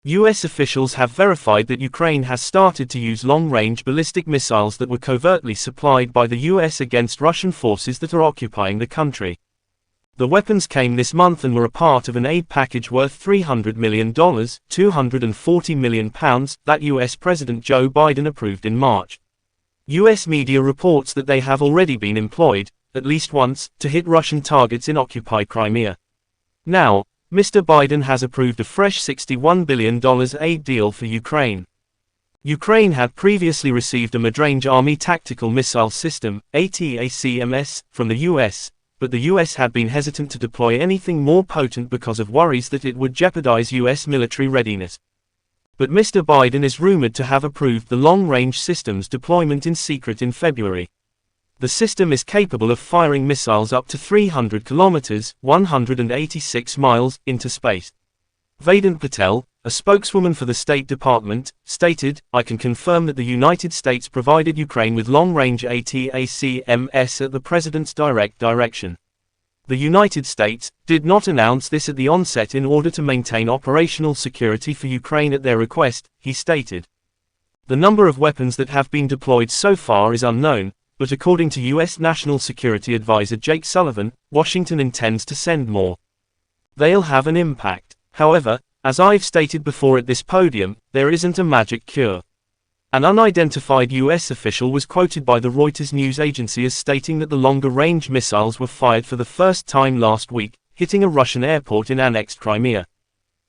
US officials have verified that Ukraine has started to use long-range ballistic missiles that were covertly supplied by the US against Russian forces that are occupying the country. The weapons came this month and were a part of an aid package worth $300 million, £240 million, that US President Joe Biden approved in March. US media reports that they have already been employed, at least once, to hit Russian targets in occupied Crimea. Now, Mr. Biden has approved a fresh $61 billion aid deal for Ukraine. Ukraine had previously received a mid-range Army Tactical Missile System, ATACMS, from the US, but the US had been hesitant to deploy anything more potent because of worries that it would jeopardize US military readiness. But Mr. Biden is rumored to have approved the long-range system's deployment in secret in February. The system is capable of firing missiles up to 300 kilometers, 186 miles, into space. Vedant Patel, a spokeswoman for the State Department, stated, "I can confirm that the United States provided Ukraine with long-range ATACMS at the President's direct direction. The United States did not announce this at the onset in order to maintain operational security for Ukraine at their request," he stated. The number of weapons that have been deployed so far is unknown, but according to U.S. National Security Advisor Jake Sullivan, Washington intends to send more. They'll have an impact. However, as I've stated before at this podium, there isn't a magic cure. An unidentified U.S. official was quoted by the Reuters news agency as stating that the longer-range missiles were fired for the first time last week, hitting a Russian airport in annexed Crimea.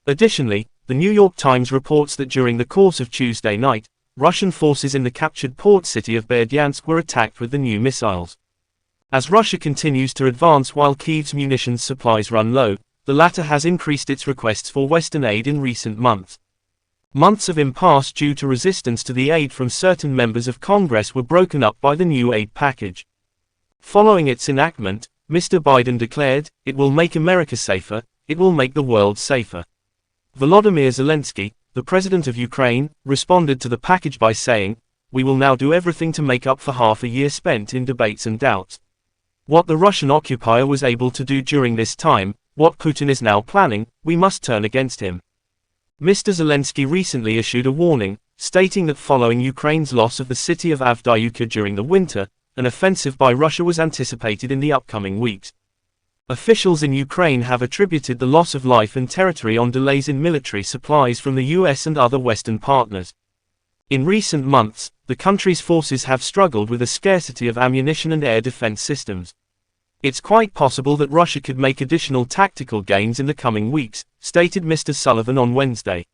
Additionally, the New York Times reports that during the course of Tuesday night, Russian forces in the captured port city of Berdyansk were attacked with the new missiles. As Russia continues to advance while Kyiv's munitions supplies run low, the latter has increased its requests for Western aid in recent months. Months of impasse due to resistance to the aid from certain members of Congress were broken up by the new aid package. Following its enactment, Mr. Biden declared, "It will make America safer, it will make the world safer." Volodymyr Zelensky, the president of Ukraine, responded to the package by saying, "We will now do everything to make up for half a year spent in debates and doubts. What the Russian occupier was able to do during this time, what Putin is now planning, we must turn against him." Mr. Zelensky recently issued a warning, stating that following Ukraine's loss of the city of Avdiivka during the winter, an offensive by Russia was anticipated in the upcoming weeks. Officials in Ukraine have attributed the loss of life and territory on delays in military supplies from the US and other Western partners. In recent months, the country's forces have struggled with a scarcity of ammunition and air defense systems. It's quite possible that Russia could make additional tactical gains in the coming weeks, stated Mr. Sullivan on Wednesday.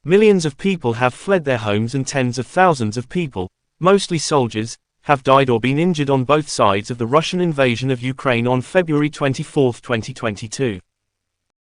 Millions of people have fled their homes and tens of thousands of people, mostly soldiers, have died or been injured on both sides of the Russian invasion of Ukraine on February 24, 2022.